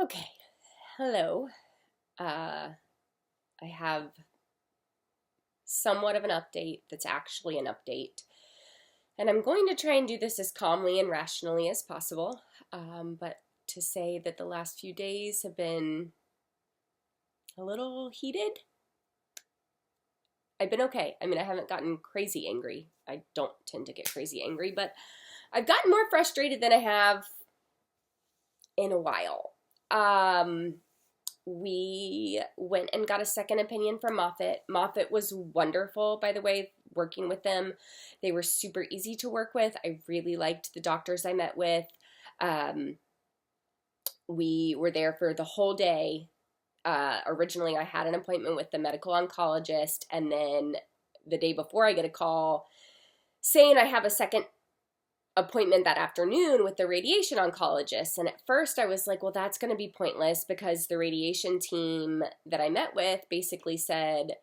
Okay, hello. I have somewhat of an update that's actually an update. And I'm going to try and do this as calmly and rationally as possible. But to say that the last few days have been a little heated, I've been okay. I mean, I haven't gotten crazy angry. I don't tend to get crazy angry, but I've gotten more frustrated than I have in a while. We went and got a second opinion from Moffitt. Moffitt was wonderful, by the way, working with them. They were super easy to work with. I really liked the doctors I met with. We were there for the whole day. Originally, I had an appointment with the medical oncologist, and then the day before, I get a call saying I have a second appointment that afternoon with the radiation oncologist. And at first I was like, well, that's going to be pointless because the radiation team that I met with basically said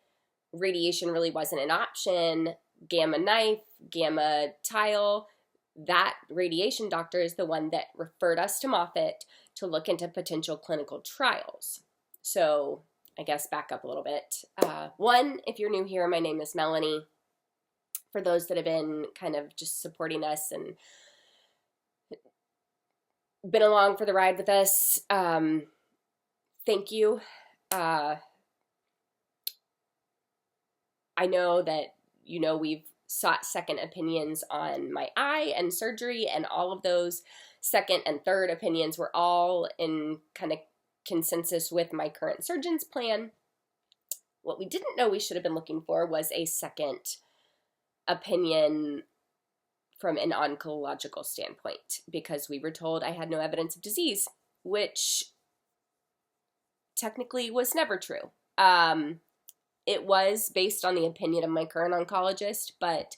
radiation really wasn't an option. Gamma knife, gamma tile, that radiation doctor is the one that referred us to Moffitt to look into potential clinical trials. So I guess back up a little bit. One, if you're new here, my name is Melanie. For those that have been kind of just supporting us and been along for the ride with us, thank you. I know that, we've sought second opinions on my eye and surgery, and all of those second and third opinions were all in kind of consensus with my current surgeon's plan. What we didn't know we should have been looking for was a second opinion from an oncological standpoint, because we were told I had no evidence of disease, which technically was never true. It was based on the opinion of my current oncologist, but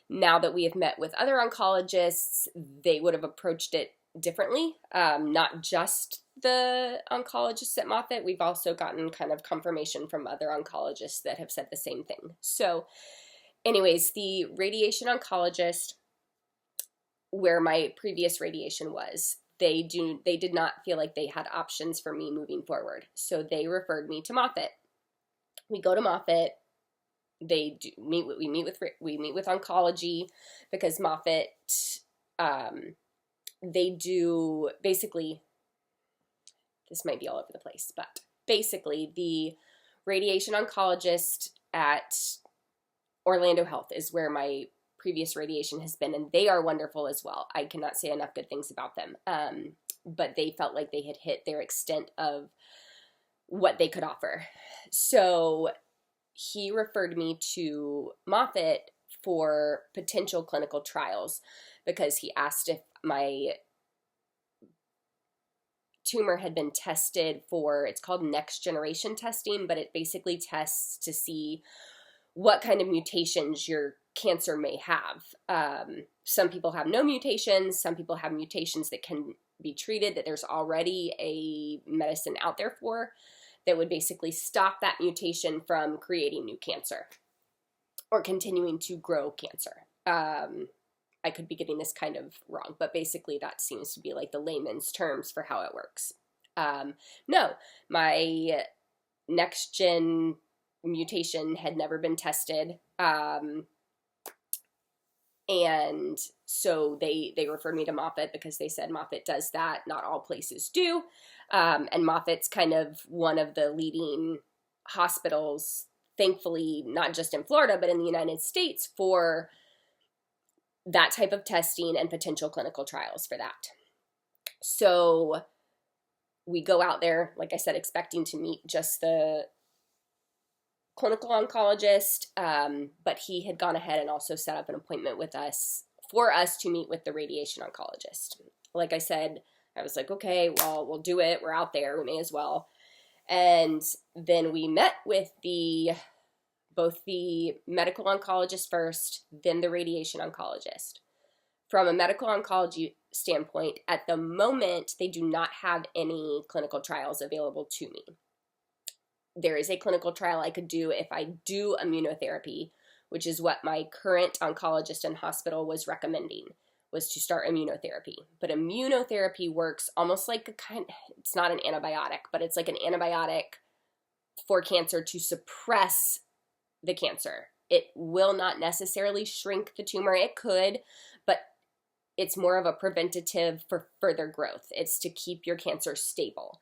now that we have met with other oncologists, they would have approached it differently. Not just the oncologists at Moffitt, we've also gotten kind of confirmation from other oncologists that have said the same thing. So anyways, the radiation oncologist where my previous radiation was, they did not feel like they had options for me moving forward. So they referred me to Moffitt. We go to Moffitt. We meet with oncology, because Moffitt, they do basically, this might be all over the place, but basically the radiation oncologist at Orlando Health is where my previous radiation has been, and they are wonderful as well. I cannot say enough good things about them. But they felt like they had hit their extent of what they could offer. So he referred me to Moffitt for potential clinical trials, because he asked if my tumor had been tested for, it's called next generation testing, but it basically tests to see what kind of mutations your cancer may have. Some people have no mutations. Some people have mutations that can be treated, that there's already a medicine out there for, that would basically stop that mutation from creating new cancer or continuing to grow cancer. I could be getting this kind of wrong, but basically that seems to be like the layman's terms for how it works. No, my next gen mutation had never been tested. And so they referred me to Moffitt, because they said Moffitt does that. Not all places do. And Moffitt's kind of one of the leading hospitals, thankfully, not just in Florida, but in the United States, for that type of testing and potential clinical trials for that. So we go out there, like I said, expecting to meet just the clinical oncologist, but he had gone ahead and also set up an appointment with us for us to meet with the radiation oncologist. Like I said, I was like, okay, well, we'll do it. We're out there. We may as well. And then we met with both the medical oncologist first, then the radiation oncologist. From a medical oncology standpoint, at the moment, they do not have any clinical trials available to me. There is a clinical trial I could do if I do immunotherapy, which is what my current oncologist and hospital was recommending. was to start immunotherapy. But immunotherapy works almost like it's not an antibiotic, but it's like an antibiotic for cancer to suppress the cancer. It will not necessarily shrink the tumor. It could, but it's more of a preventative for further growth. It's to keep your cancer stable.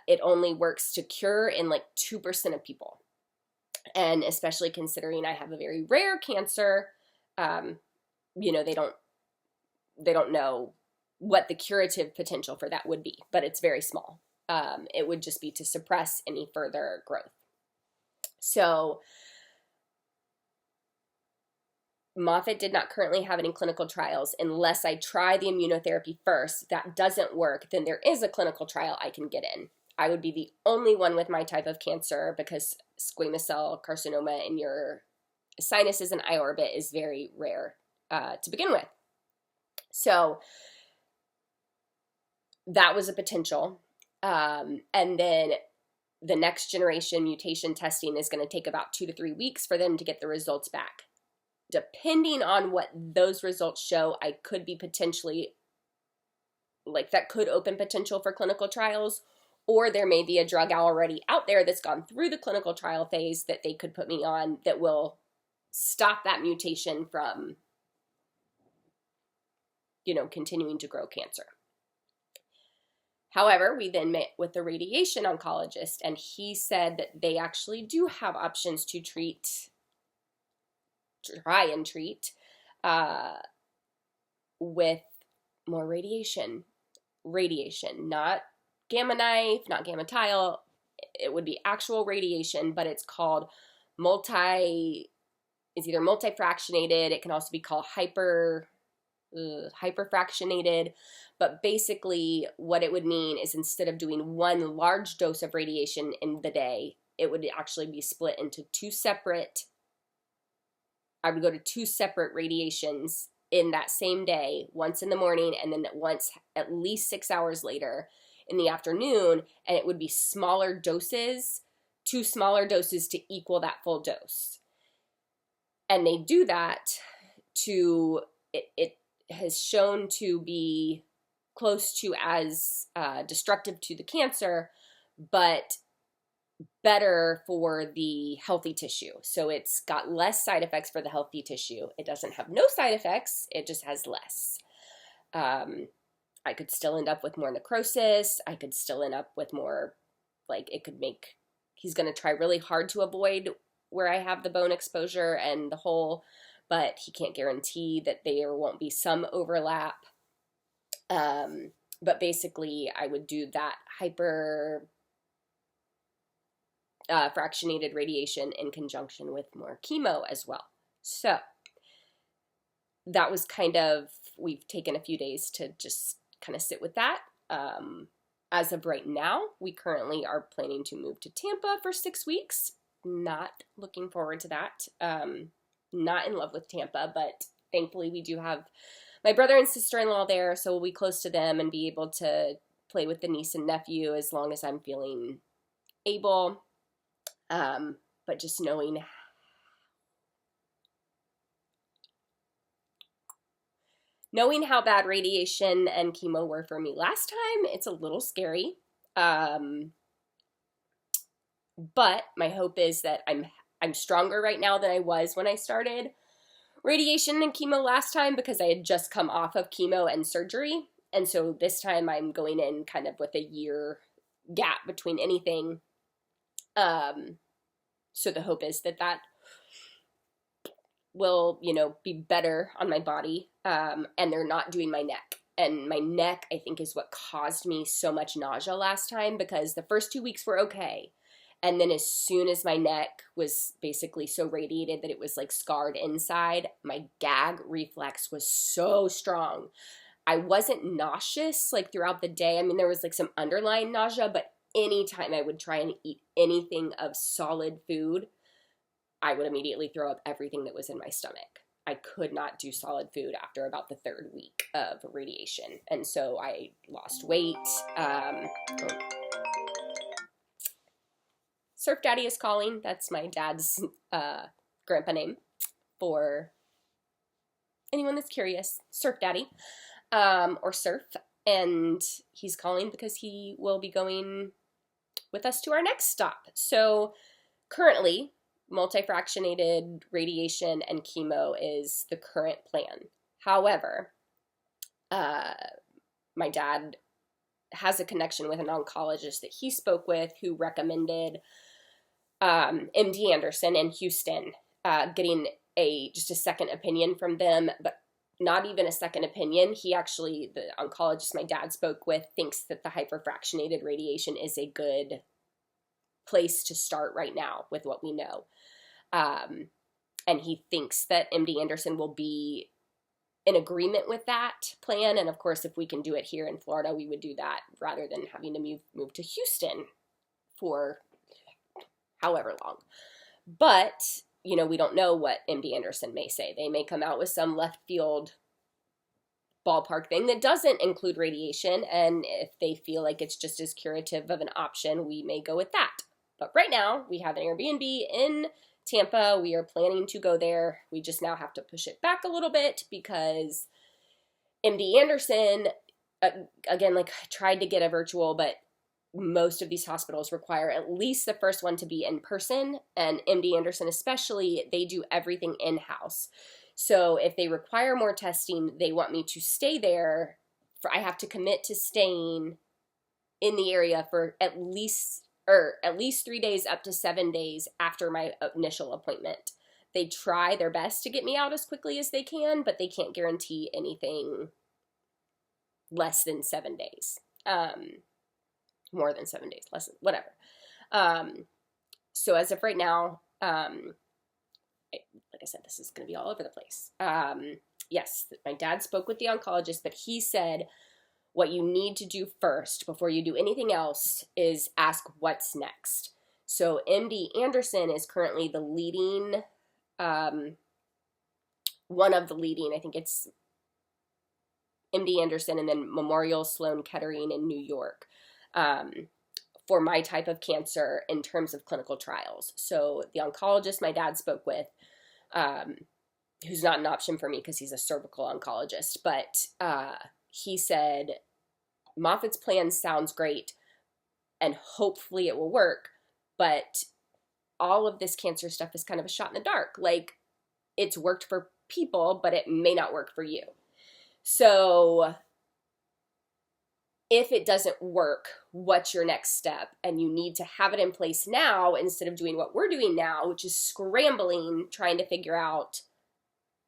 It only works to cure in like 2% of people. And especially considering I have a very rare cancer, they don't know what the curative potential for that would be, but it's very small. It would just be to suppress any further growth. So Moffitt did not currently have any clinical trials. Unless I try the immunotherapy first, that doesn't work, then there is a clinical trial I can get in. I would be the only one with my type of cancer because squamous cell carcinoma in your sinuses and eye orbit is very rare to begin with. So that was a potential. And then the next generation mutation testing is going to take about 2 to 3 weeks for them to get the results back. Depending on what those results show, I could be potentially, that could open potential for clinical trials, or there may be a drug already out there that's gone through the clinical trial phase that they could put me on that will stop that mutation from, continuing to grow cancer. However, we then met with the radiation oncologist, and he said that they actually do have options to try and treat with more radiation, not gamma knife, not gamma tile. It would be actual radiation, but it's called it's either multifractionated. It can also be called hyperfractionated. But basically what it would mean is instead of doing one large dose of radiation in the day, it would actually be split into I would go to 2 separate radiations in that same day, once in the morning and then once at least 6 hours later in the afternoon, and it would be smaller doses, 2 smaller doses to equal that full dose. And they do that it has shown to be close to as destructive to the cancer, but better for the healthy tissue. So it's got less side effects for the healthy tissue. It doesn't have no side effects. It just has less. I could still end up with more necrosis. I could still end up with more, he's going to try really hard to avoid where I have the bone exposure and the hole, but he can't guarantee that there won't be some overlap. But basically I would do that fractionated radiation in conjunction with more chemo as well. So that was we've taken a few days to just kind of sit with that. As of right now, we currently are planning to move to Tampa for 6 weeks. Not looking forward to that. Not in love with Tampa, but thankfully we do have my brother and sister-in-law there, so we'll be close to them and be able to play with the niece and nephew as long as I'm feeling able. But just knowing how bad radiation and chemo were for me last time, it's a little scary. But my hope is that I'm stronger right now than I was when I started radiation and chemo last time, because I had just come off of chemo and surgery. And so this time I'm going in kind of with a year gap between anything. So the hope is that will, be better on my body. And they're not doing my neck. And my neck, I think, is what caused me so much nausea last time, because the first 2 weeks were okay. And then as soon as my neck was basically so radiated that it was scarred inside, my gag reflex was so strong. I wasn't nauseous throughout the day. I mean, there was some underlying nausea, but anytime I would try and eat anything of solid food, I would immediately throw up everything that was in my stomach. I could not do solid food after about the 3rd week of radiation. And so I lost weight. Surf Daddy is calling. That's my dad's grandpa name for anyone that's curious, Surf Daddy, or Surf, and he's calling because he will be going with us to our next stop. So currently, multifractionated radiation and chemo is the current plan. However, my dad has a connection with an oncologist that he spoke with who recommended MD Anderson in Houston, getting just a second opinion from them, but not even a second opinion. He actually, the oncologist my dad spoke with, thinks that the hyperfractionated radiation is a good place to start right now with what we know. And he thinks that MD Anderson will be in agreement with that plan. And of course, if we can do it here in Florida, we would do that rather than having to move to Houston for however long. But, you know, we don't know what MD Anderson may say. They may come out with some left field ballpark thing that doesn't include radiation. And if they feel like it's just as curative of an option, we may go with that. But right now, we have an Airbnb in Tampa. We are planning to go there. We just now have to push it back a little bit because MD Anderson, again, like I tried to get a virtual, but most of these hospitals require at least the first one to be in person. And MD Anderson especially, they do everything in-house. So if they require more testing, they want me to stay there. I have to commit to staying in the area for at least 3 days up to 7 days after my initial appointment. They try their best to get me out as quickly as they can, but they can't guarantee anything less than 7 days. More than 7 days, less than, whatever. So as of right now, like I said, this is going to be all over the place. Yes, my dad spoke with the oncologist, but he said, what you need to do first before you do anything else is ask what's next. So MD Anderson is currently the leading, one of the leading, I think it's MD Anderson and then Memorial Sloan Kettering in New York, for my type of cancer in terms of clinical trials. So the oncologist my dad spoke with, who's not an option for me because he's a cervical oncologist, but he said, Moffitt's plan sounds great and hopefully it will work, but all of this cancer stuff is kind of a shot in the dark. Like, it's worked for people, but it may not work for you. So if it doesn't work, what's your next step? And you need to have it in place now instead of doing what we're doing now, which is scrambling, trying to figure out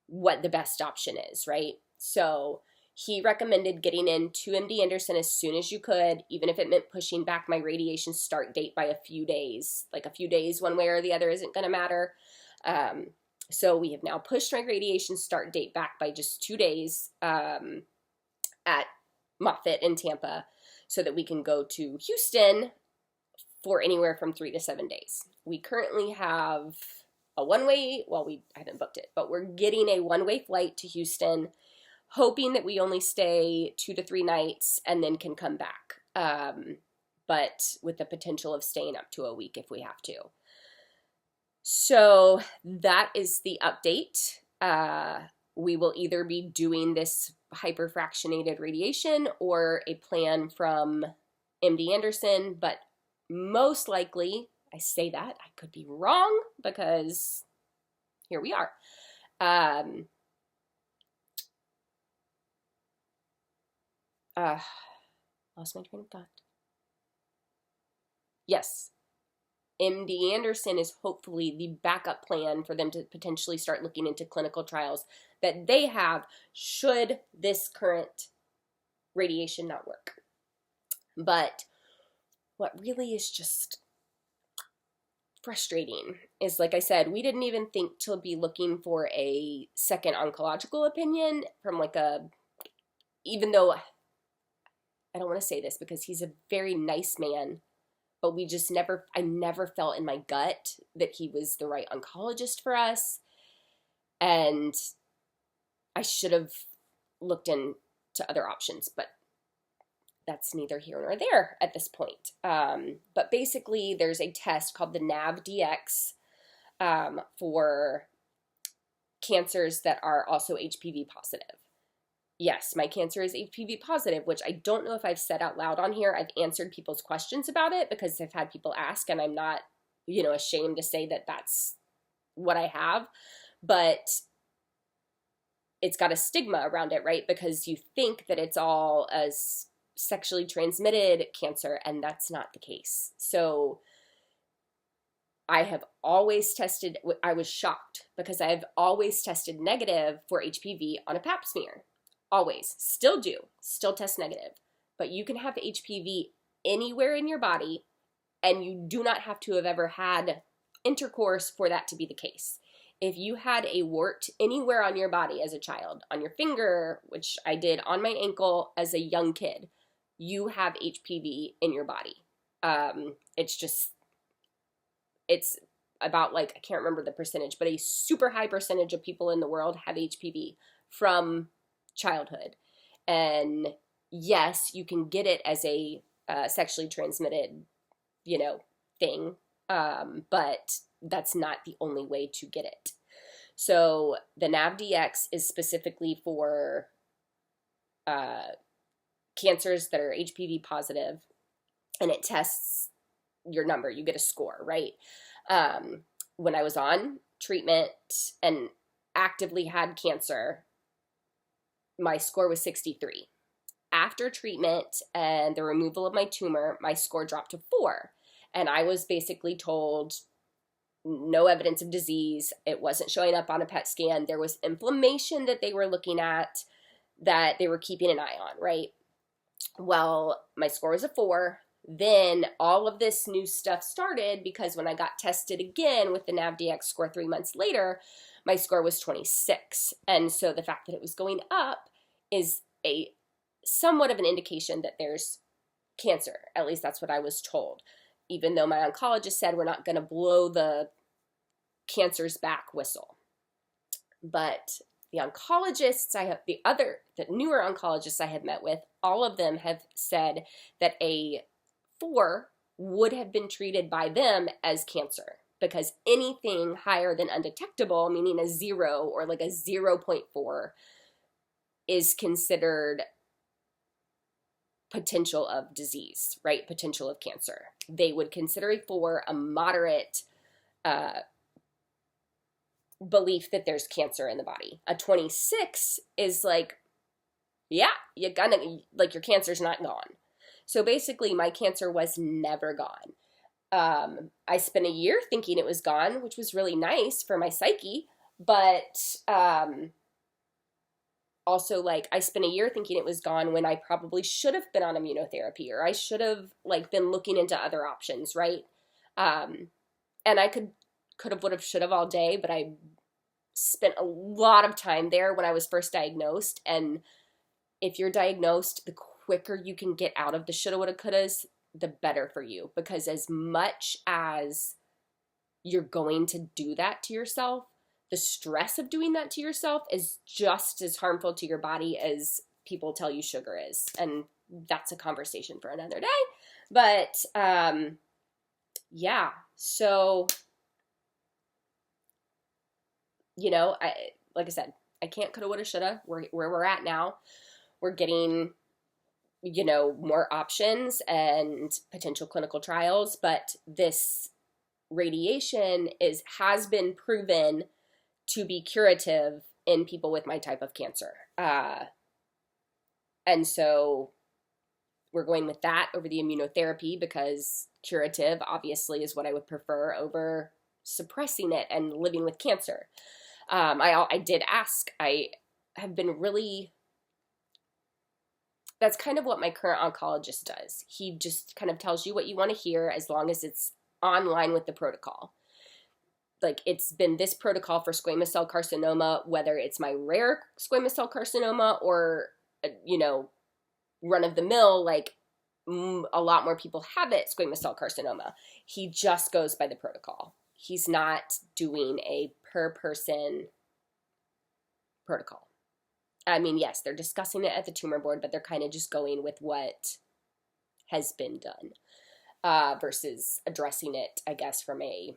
what the best option is, right? So he recommended getting into MD Anderson as soon as you could, even if it meant pushing back my radiation start date by a few days. Like a few days one way or the other isn't going to matter. So we have now pushed my radiation start date back by just 2 days at Moffitt in Tampa so that we can go to Houston for anywhere from 3 to 7 days. We currently have a one-way, well, I haven't booked it, but we're getting a one-way flight to Houston, hoping that we only stay 2 to 3 nights and then can come back, but with the potential of staying up to a week if we have to. So that is the update. We will either be doing this hyperfractionated radiation or a plan from MD Anderson, but most likely, I say that, I could be wrong because here we are. Lost my train of thought. Yes. MD Anderson is hopefully the backup plan for them to potentially start looking into clinical trials that they have should this current radiation not work. But what really is just frustrating is, like I said, we didn't even think to be looking for a second oncological opinion from even though I don't want to say this because he's a very nice man, but I never felt in my gut that he was the right oncologist for us. And I should have looked into other options, but that's neither here nor there at this point. But basically there's a test called the NAV-DX for cancers that are also HPV positive. Yes, my cancer is HPV positive, which I don't know if I've said out loud on here. I've answered people's questions about it because I've had people ask, and I'm not, ashamed to say that that's what I have. But it's got a stigma around it, right? Because you think that it's all a sexually transmitted cancer, and that's not the case. So I have always tested, I was shocked because I have always tested negative for HPV on a pap smear. Always. Still do. Still test negative. But you can have HPV anywhere in your body, and you do not have to have ever had intercourse for that to be the case. If you had a wart anywhere on your body as a child, on your finger, which I did on my ankle as a young kid, you have HPV in your body. It's about I can't remember the percentage, but a super high percentage of people in the world have HPV from childhood. And yes, you can get it as a sexually transmitted, thing. But that's not the only way to get it. So the NavDx is specifically for cancers that are HPV positive, and it tests your number. You get a score, right? When I was on treatment and actively had cancer, my score was 63. After treatment and the removal of my tumor, my score dropped to 4. And I was basically told no evidence of disease. It wasn't showing up on a PET scan. There was inflammation that they were looking at that they were keeping an eye on, right? Well, my score was a 4. Then all of this new stuff started because when I got tested again with the NavDx score 3 months later, my score was 26. And so the fact that it was going up is a somewhat of an indication that there's cancer. At least that's what I was told. Even though my oncologist said we're not going to blow the cancer's back whistle. But the oncologists the newer oncologists I have met with, all of them have said that a 4 would have been treated by them as cancer, because anything higher than undetectable, meaning a 0 or a 0.4, is considered potential of disease, right? Potential of cancer. They would consider a 4 a moderate belief that there's cancer in the body. A 26 is yeah, you're gonna, your cancer's not gone. So basically my cancer was never gone. I spent a year thinking it was gone, which was really nice for my psyche, but also I spent a year thinking it was gone when I probably should have been on immunotherapy, or I should have been looking into other options, right? And I could have, would have, should have all day, but I spent a lot of time there when I was first diagnosed. And if you're diagnosed, the quicker you can get out of the shoulda, woulda, couldas, the better for you. Because as much as you're going to do that to yourself, the stress of doing that to yourself is just as harmful to your body as people tell you sugar is. And that's a conversation for another day. But yeah, so, like I said, I can't coulda, woulda, shoulda. Where we're at now, we're getting, more options and potential clinical trials, but this radiation has been proven to be curative in people with my type of cancer. And so we're going with that over the immunotherapy, because curative obviously is what I would prefer over suppressing it and living with cancer. I did ask, I have been really, that's kind of what my current oncologist does. He just kind of tells you what you want to hear as long as it's online with the protocol. It's been this protocol for squamous cell carcinoma, whether it's my rare squamous cell carcinoma or, run of the mill, a lot more people have it, squamous cell carcinoma. He just goes by the protocol. He's not doing a per person protocol. I mean, yes, they're discussing it at the tumor board, but they're kind of just going with what has been done versus addressing it, I guess, from a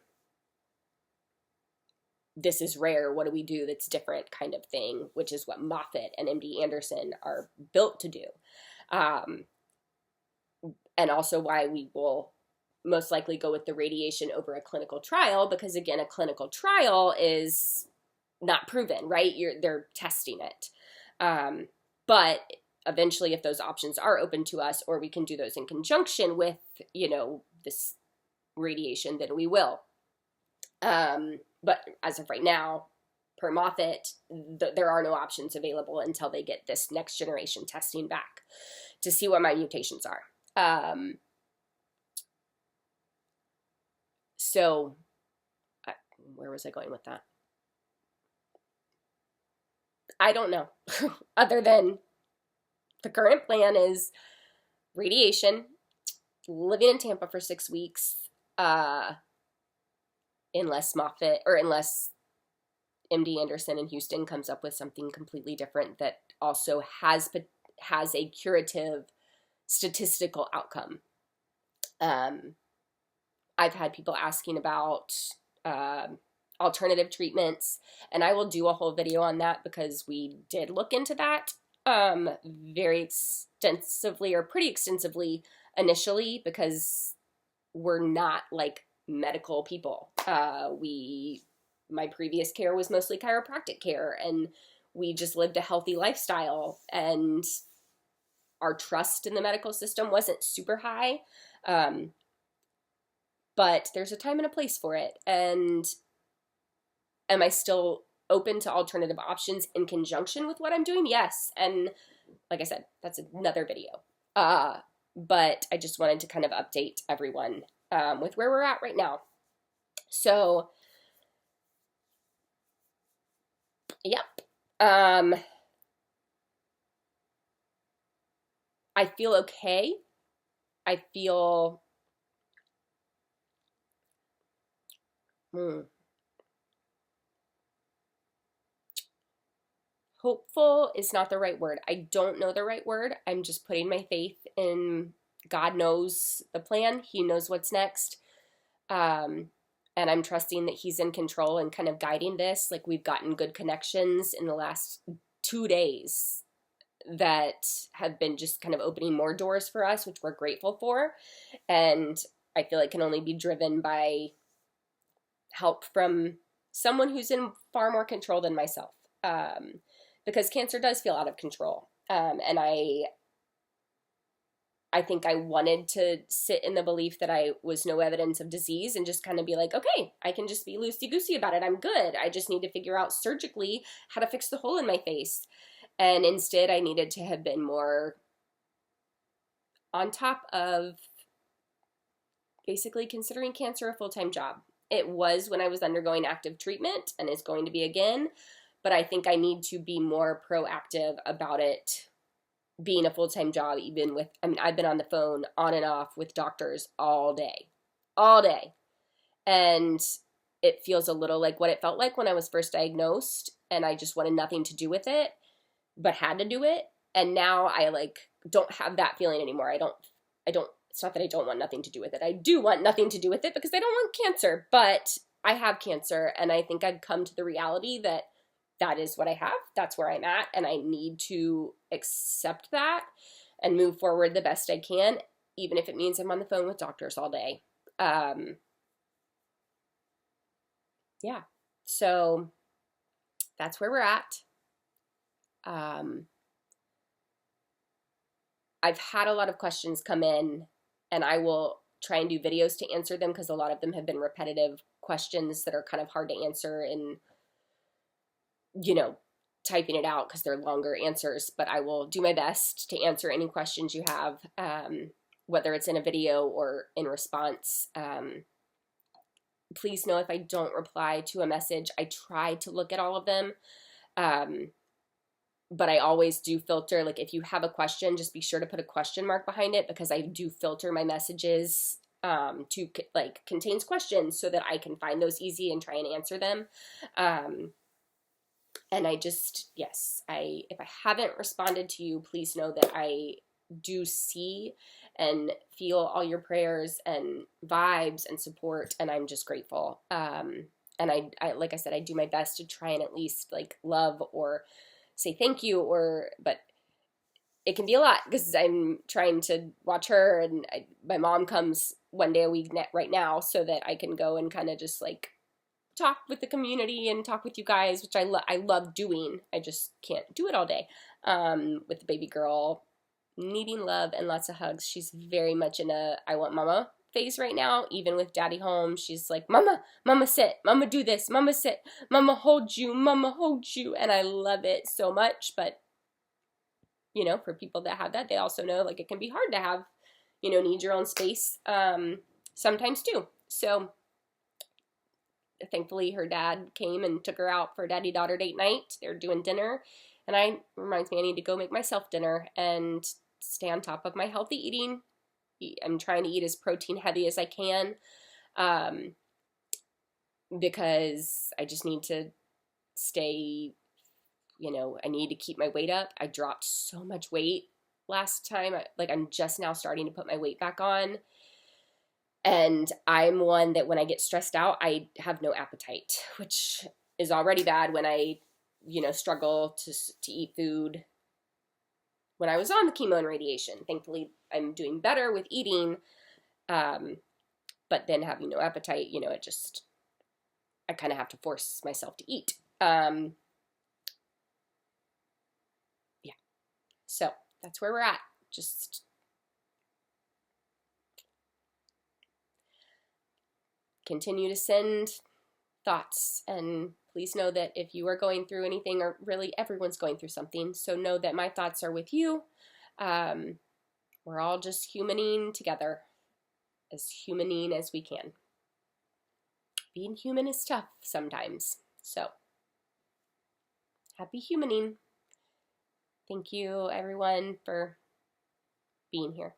this is rare, what do we do that's different kind of thing, which is what Moffitt and MD Anderson are built to do. And also why we will most likely go with the radiation over a clinical trial, because again, a clinical trial is not proven, right? They're testing it. But eventually, if those options are open to us, or we can do those in conjunction with, this radiation, then we will. But as of right now, per Moffitt, there are no options available until they get this next generation testing back to see what my mutations are. So where was I going with that? I don't know. Other than the current plan is radiation, living in Tampa for 6 weeks, unless MD Anderson in Houston comes up with something completely different that also has a curative statistical outcome. I've had people asking about alternative treatments, and I will do a whole video on that because we did look into that very extensively, or pretty extensively initially, because we're not like medical people. My previous care was mostly chiropractic care, and we just lived a healthy lifestyle, and our trust in the medical system wasn't super high. But there's a time and a place for it. And am I still open to alternative options in conjunction with what I'm doing? Yes. And like I said, that's another video. But I just wanted to kind of update everyone with where we're at right now. So, yep. I feel okay. I feel hopeful is not the right word. I don't know the right word. I'm just putting my faith in God knows the plan. He knows what's next. And I'm trusting that he's in control and kind of guiding this. Like, we've gotten good connections in the last 2 days that have been just kind of opening more doors for us, which we're grateful for. And I feel it can only be driven by help from someone who's in far more control than myself. Because cancer does feel out of control. And I think I wanted to sit in the belief that I was no evidence of disease and just kind of be like, okay, I can just be loosey-goosey about it. I'm good. I just need to figure out surgically how to fix the hole in my face. And instead, I needed to have been more on top of basically considering cancer a full-time job. It was when I was undergoing active treatment, and is going to be again. But I think I need to be more proactive about it being a full-time job, even with, I've been on the phone on and off with doctors all day. And it feels a little like what it felt like when I was first diagnosed, and I just wanted nothing to do with it, but had to do it. And now I don't have that feeling anymore. I don't, it's not that I don't want nothing to do with it. I do want nothing to do with it because I don't want cancer, but I have cancer, and I think I've come to the reality that that is what I have. That's where I'm at, and I need to accept that and move forward the best I can, even if it means I'm on the phone with doctors all day. Yeah, so that's where we're at. I've had a lot of questions come in, and I will try and do videos to answer them because a lot of them have been repetitive questions that are kind of hard to answer in, typing it out because they're longer answers, but I will do my best to answer any questions you have, whether it's in a video or in response. Please know if I don't reply to a message, I try to look at all of them. But I always do filter, if you have a question, just be sure to put a question mark behind it, because I do filter my messages to contains questions so that I can find those easy and try and answer them. And if I haven't responded to you, please know that I do see and feel all your prayers and vibes and support, and I'm just grateful. And I, like I said, I do my best to try and at least like love or say thank you, but it can be a lot because I'm trying to watch her, and my mom comes one day a week right now so that I can go and kind of just like talk with the community and talk with you guys, which I love doing. I just can't do it all day. With the baby girl needing love and lots of hugs. She's very much in a I want mama phase right now. Even with daddy home, she's like, mama, mama sit, mama do this, mama sit, mama hold you, mama hold you. And I love it so much. But, you know, for people that have that, they also know like it can be hard to have, you know, need your own space sometimes too. So thankfully her dad came and took her out for daddy-daughter date night. They're doing dinner. And reminds me I need to go make myself dinner and stay on top of my healthy eating. I'm trying to eat as protein heavy as I can because I just need to stay, you know, I need to keep my weight up. I dropped so much weight last time. Like I'm just now starting to put my weight back on. And I'm one that when I get stressed out, I have no appetite, which is already bad when I, you know, struggle to eat food when I was on the chemo and radiation. Thankfully, I'm doing better with eating, but then having no appetite, you know, I kind of have to force myself to eat. Yeah. So that's where we're at. Just continue to send thoughts, and please know that if you are going through anything, or really everyone's going through something, so know that my thoughts are with you. We're all just humaning together, as humaning as we can. Being human is tough sometimes, so happy humaning. Thank you everyone for being here.